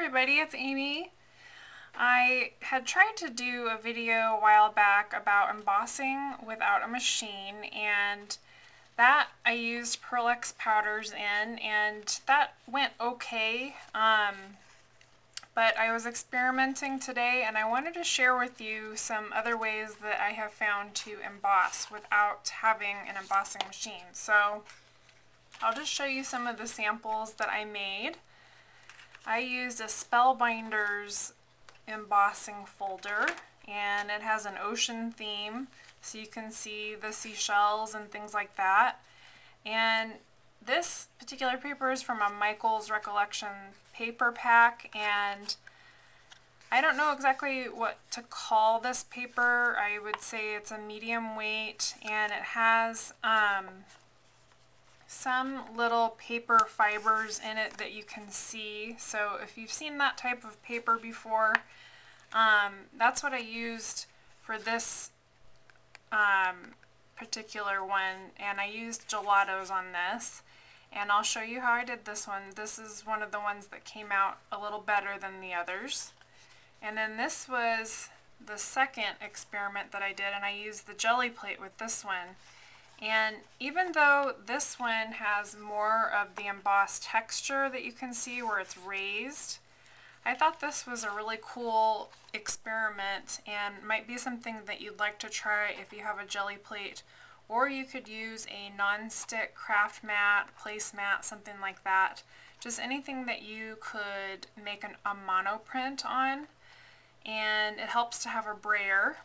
everybody, it's Amy. I had tried to do a video a while back about embossing without a machine, and that I used Pearl-Ex powders in, and that went okay. But I was experimenting today and I wanted to share with you some other ways that I have found to emboss without having an embossing machine. So I'll just show you some of the samples that I made. I used a Spellbinders embossing folder, and it has an ocean theme, so you can see the seashells and things like that. And this particular paper is from a Michael's Recollection paper pack, and I don't know exactly what to call this paper. I would say it's a medium weight, and it has some little paper fibers in it that you can see. So if you've seen that type of paper before, that's what I used for this particular one, and I used gelatos on this, and I'll show you how I did this one. This is one of the ones that came out a little better than the others. And then this was the second experiment that I did, and I used the jelly plate with this one. And even though this one has more of the embossed texture that you can see where it's raised, I thought this was a really cool experiment and might be something that you'd like to try if you have a jelly plate, or you could use a non-stick craft mat, placemat, something like that. Just anything that you could make a monoprint on, and it helps to have a brayer.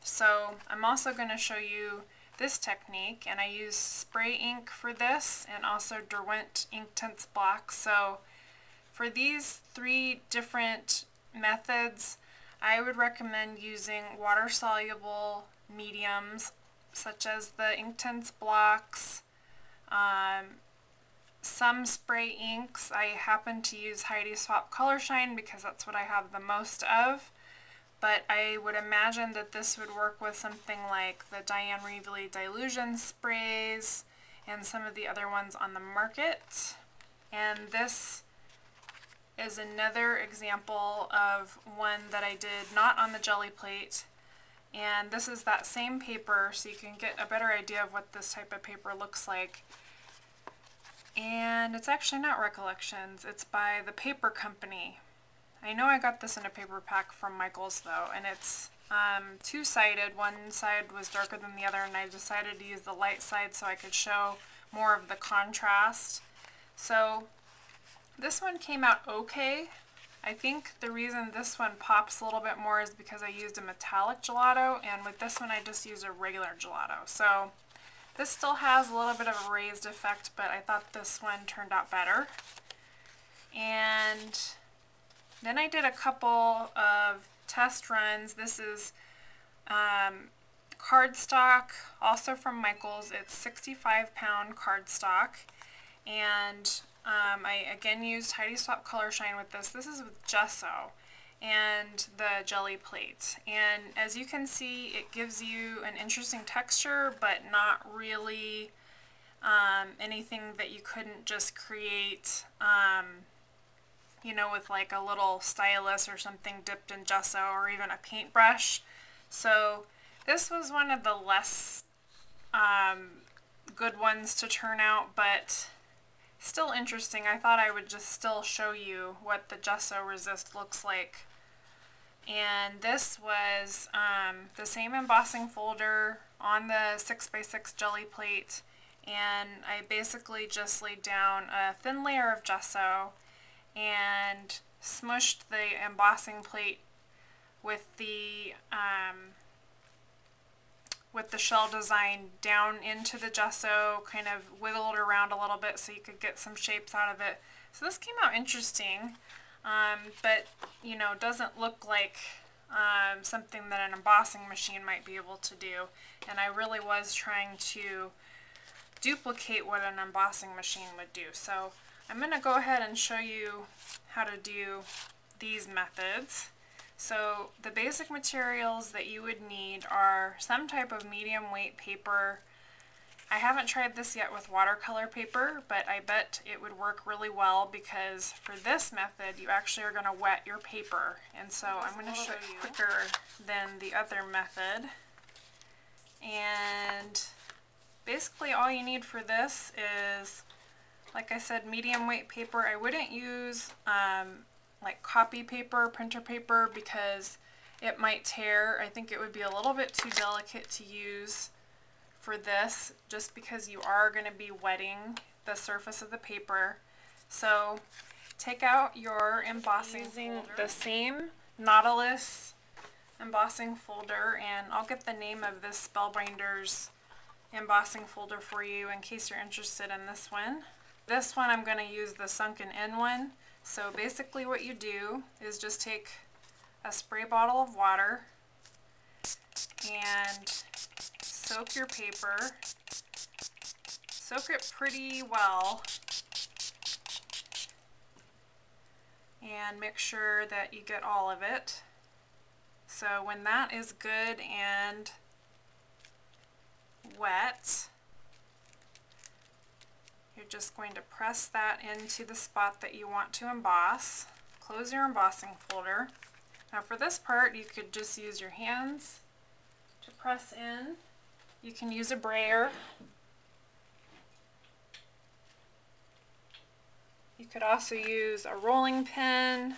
So I'm also going to show you this technique, and I use spray ink for this and also Derwent Inktense blocks. So for these three different methods, I would recommend using water-soluble mediums such as the Inktense blocks, some spray inks. I happen to use Heidi Swapp Color Shine because that's what I have the most of. But I would imagine that this would work with something like the Diane Reevely Dilution sprays and some of the other ones on the market. And this is another example of one that I did not on the jelly plate. And this is that same paper, so you can get a better idea of what this type of paper looks like. And it's actually not Recollections, it's by the Paper Company. I know I got this in a paper pack from Michael's though, and it's two-sided. One side was darker than the other, and I decided to use the light side so I could show more of the contrast. So this one came out okay. I think the reason this one pops a little bit more is because I used a metallic gelato, and with this one I just used a regular gelato. So this still has a little bit of a raised effect, but I thought this one turned out better. And then I did a couple of test runs. This is cardstock, also from Michael's. It's 65-pound cardstock. And I again used Heidi Swapp Color Shine with this. This is with gesso and the jelly plate. And as you can see, it gives you an interesting texture, but not really anything that you couldn't just create you know, with like a little stylus or something dipped in gesso, or even a paintbrush. So this was one of the less good ones to turn out, but still interesting. I thought I would just still show you what the gesso resist looks like. And this was the same embossing folder on the 6x6 jelly plate, and I basically just laid down a thin layer of gesso and smushed the embossing plate with the shell design down into the gesso, kind of wiggled around a little bit so you could get some shapes out of it. So this came out interesting, but you know, doesn't look like something that an embossing machine might be able to do. And I really was trying to duplicate what an embossing machine would do. So I'm going to go ahead and show you how to do these methods. So the basic materials that you would need are some type of medium weight paper. I haven't tried this yet with watercolor paper, but I bet it would work really well because for this method you actually are going to wet your paper, and so I'm going to show you quicker than the other method. And basically all you need for this is, like I said, medium weight paper. I wouldn't use like copy paper, printer paper, because it might tear. I think it would be a little bit too delicate to use for this, just because you are going to be wetting the surface of the paper. So take out your embossing using the same Nautilus embossing folder, and I'll get the name of this Spellbinders embossing folder for you in case you're interested in this one. This one I'm going to use the sunken in one. So basically what you do is just take a spray bottle of water and soak your paper. Soak it pretty well and make sure that you get all of it. So when that is good and wet, you're just going to press that into the spot that you want to emboss. Close your embossing folder. Now for this part, you could just use your hands to press in. You can use a brayer. You could also use a rolling pin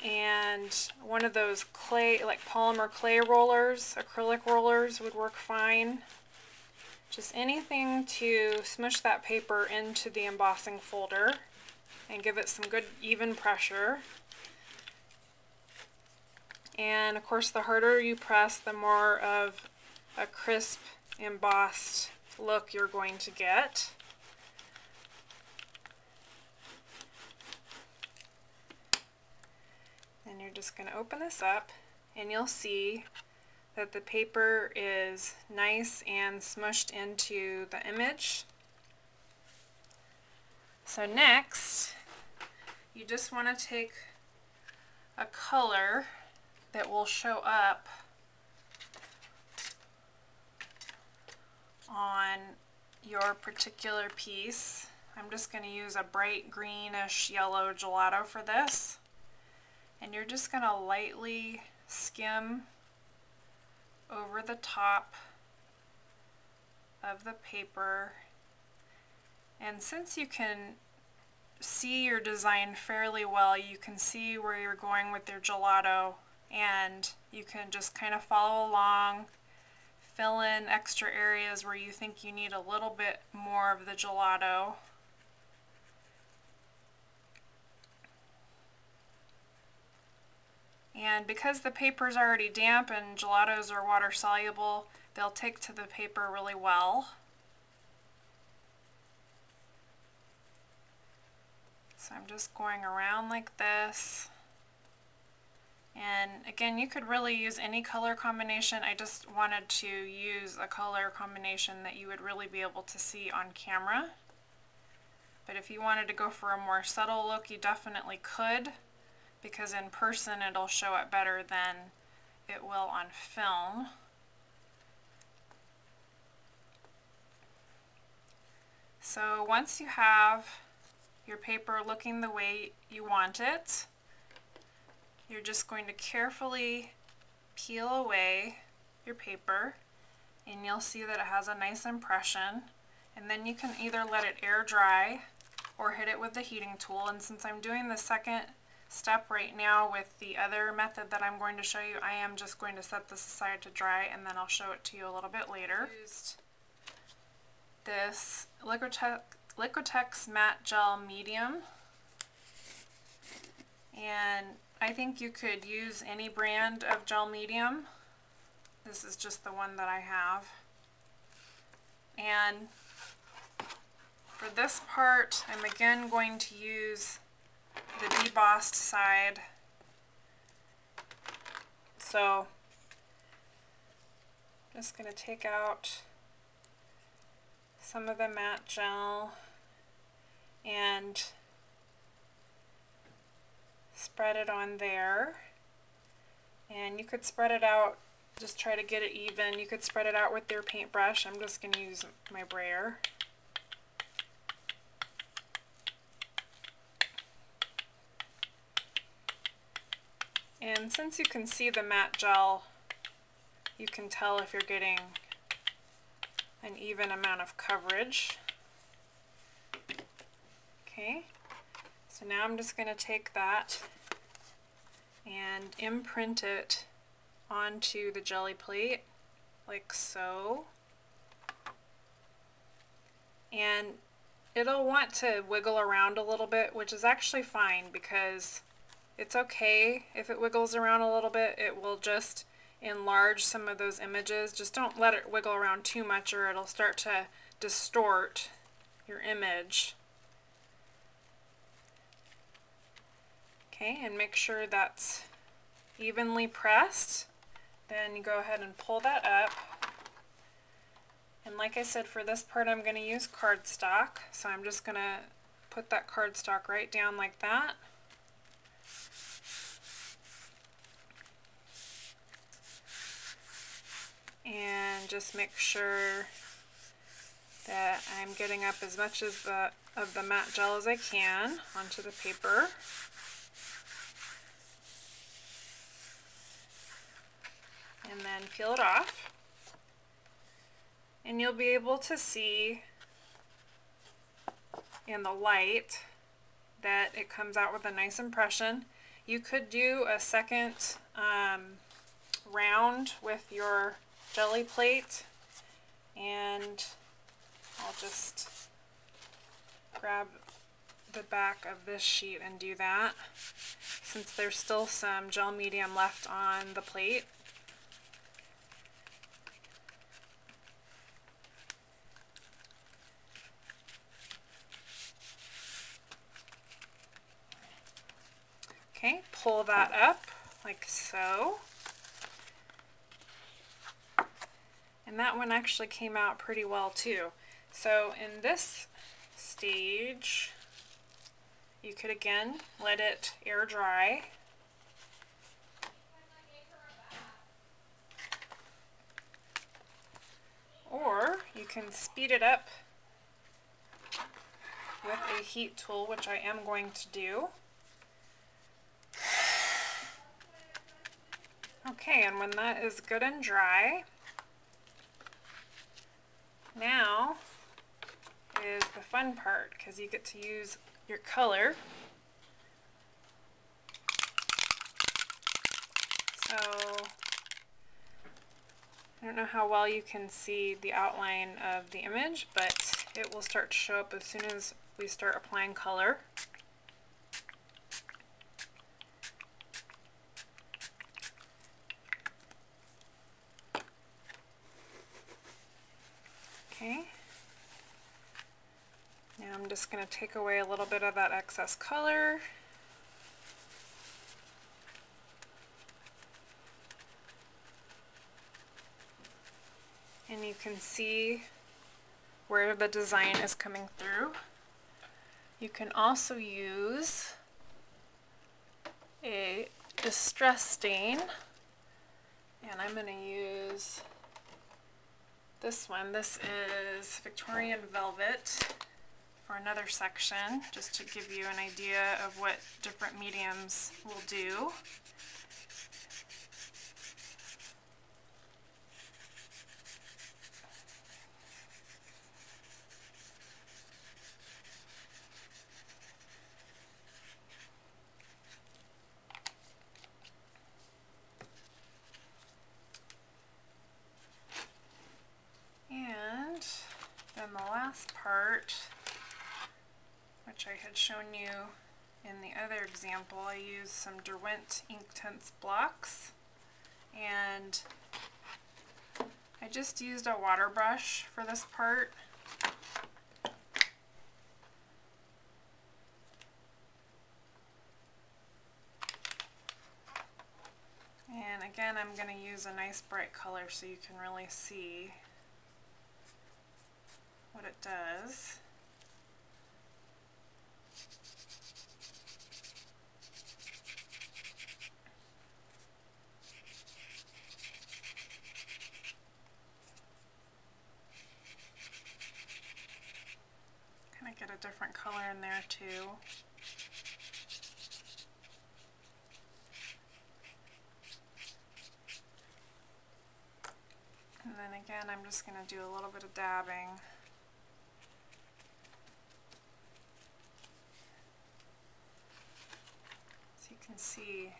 and one of those clay, like polymer clay rollers, acrylic rollers would work fine. Just anything to smush that paper into the embossing folder and give it some good even pressure. And of course, the harder you press, the more of a crisp embossed look you're going to get. And you're just going to open this up and you'll see that the paper is nice and smushed into the image. So next, you just want to take a color that will show up on your particular piece. I'm just going to use a bright greenish yellow gelato for this. And you're just going to lightly skim over the top of the paper. And since you can see your design fairly well, you can see where you're going with your gelato, and you can just kind of follow along, fill in extra areas where you think you need a little bit more of the gelato. And because the paper is already damp and gelatos are water soluble, they'll take to the paper really well. So I'm just going around like this. And again, you could really use any color combination. I just wanted to use a color combination that you would really be able to see on camera. But if you wanted to go for a more subtle look, you definitely could, because in person it'll show it better than it will on film. So once you have your paper looking the way you want it, you're just going to carefully peel away your paper, and you'll see that it has a nice impression. And then you can either let it air dry or hit it with the heating tool. And since I'm doing the second step right now with the other method that I'm going to show you, I am just going to set this aside to dry, and then I'll show it to you a little bit later. I used this Liquitex Matte Gel Medium, and I think you could use any brand of gel medium. This is just the one that I have. And for this part, I'm again going to use the debossed side. So I'm just going to take out some of the matte gel and spread it on there. And you could spread it out Just try to get it even. You could spread it out with your paintbrush. I'm just going to use my brayer. And since you can see the matte gel, you can tell if you're getting an even amount of coverage. Okay, so now I'm just going to take that and imprint it onto the jelly plate like so. And it'll want to wiggle around a little bit, which is actually fine because it's okay if it wiggles around a little bit. It will just enlarge some of those images. Just don't let it wiggle around too much or it'll start to distort your image. Okay, and make sure that's evenly pressed. Then you go ahead and pull that up. And like I said, for this part I'm going to use cardstock. So I'm just going to put that cardstock right down like that. And just make sure that I'm getting up as much of the matte gel as I can onto the paper. And then peel it off. And you'll be able to see in the light that it comes out with a nice impression. You could do a second round with your jelly plate, and I'll just grab the back of this sheet and do that since there's still some gel medium left on the plate. Okay, pull that up like so. And that one actually came out pretty well too. So in this stage, you could again let it air dry. Or you can speed it up with a heat tool, which I am going to do. Okay, and when that is good and dry, now is the fun part because you get to use your color. So I don't know how well you can see the outline of the image, but it will start to show up as soon as we start applying color. Okay. Now I'm just going to take away a little bit of that excess color. And you can see where the design is coming through. You can also use a distress stain, and I'm going to use this one. This is Victorian Velvet for another section, just to give you an idea of what different mediums will do. And then the last part, which I had shown you in the other example, I used some Derwent Inktense blocks, and I just used a water brush for this part. And again, I'm going to use a nice bright color so you can really see what it does. a different color in there too. And then again, I'm just going to do a little bit of dabbing. So you can see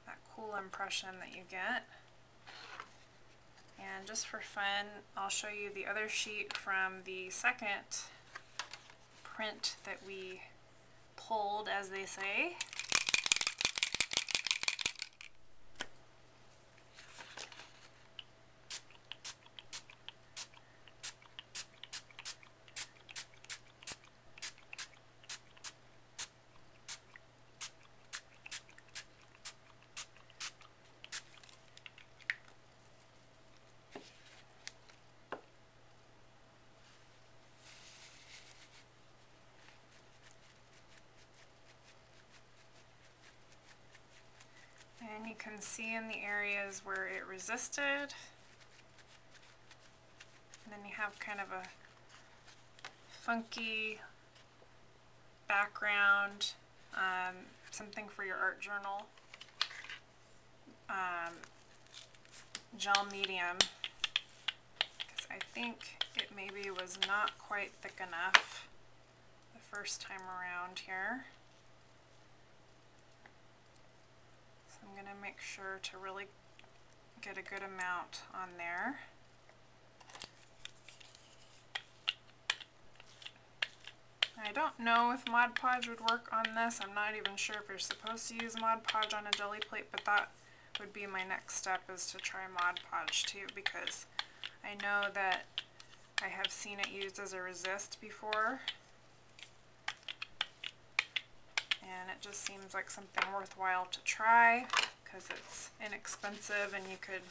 that cool impression that you get. And just for fun, I'll show you the other sheet from the second print that we pulled, as they say. And you can see in the areas where it resisted. And then you have kind of a funky background, something for your art journal. Gel medium, because I think it maybe was not quite thick enough the first time around here. I'm going to make sure to really get a good amount on there. I don't know if Mod Podge would work on this. I'm not even sure if you're supposed to use Mod Podge on a jelly plate, but that would be my next step, is to try Mod Podge too, because I know that I have seen it used as a resist before. And it just seems like something worthwhile to try because it's inexpensive and you could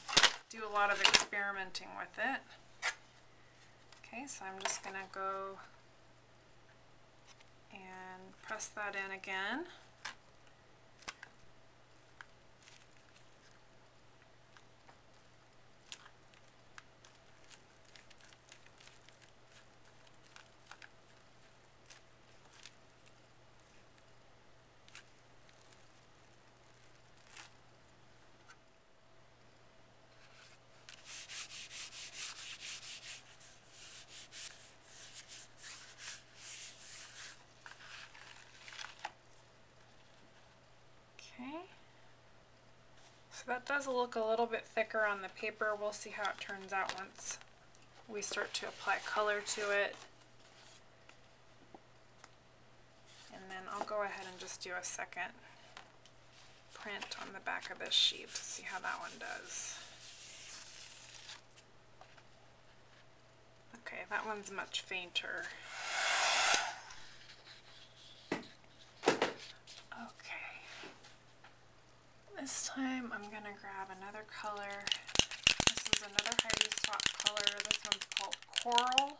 do a lot of experimenting with it. Okay, so I'm just going to go and press that in again. So that does look a little bit thicker on the paper. We'll see how it turns out once we start to apply color to it. And then I'll go ahead and just do a second print on the back of this sheet to see how that one does. Okay, that one's much fainter. This time I'm going to grab another color. This is another Heidi Swapp color. This one's called Coral.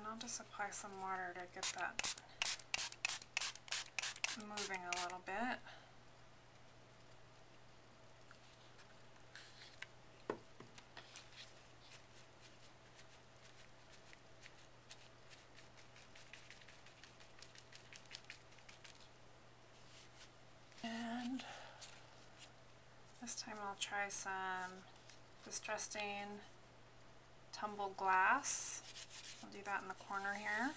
I'll just apply some water to get that moving a little bit. And this time I'll try some Distress Stain Tumble Glass. I'll do that in the corner here.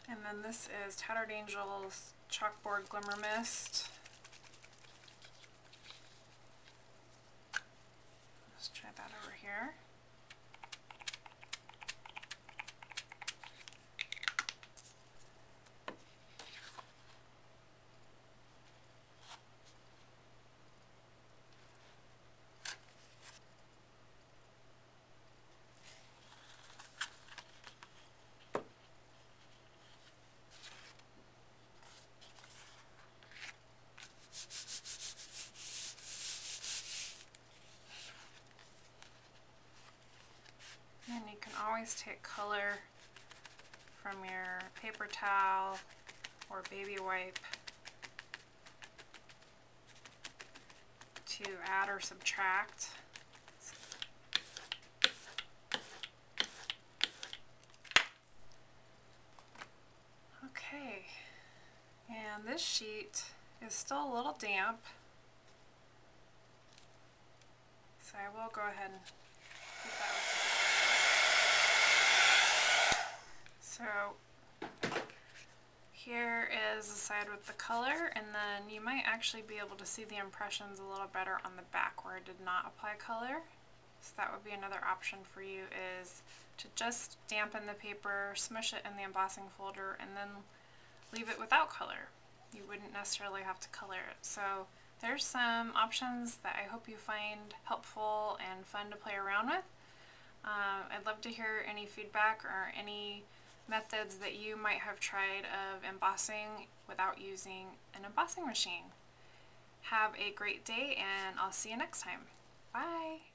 And then this is Tattered Angels Chalkboard Glimmer Mist. Let's try that over here. always take color from your paper towel or baby wipe to add or subtract. Okay, and this sheet is still a little damp, so I will go ahead and keep that with So here is the side with the color, and then you might actually be able to see the impressions a little better on the back where I did not apply color. So that would be another option for you, is to just dampen the paper, smush it in the embossing folder, and then leave it without color. You wouldn't necessarily have to color it. So there's some options that I hope you find helpful and fun to play around with. I'd love to hear any feedback or any methods that you might have tried of embossing without using an embossing machine. Have a great day, and I'll see you next time. Bye!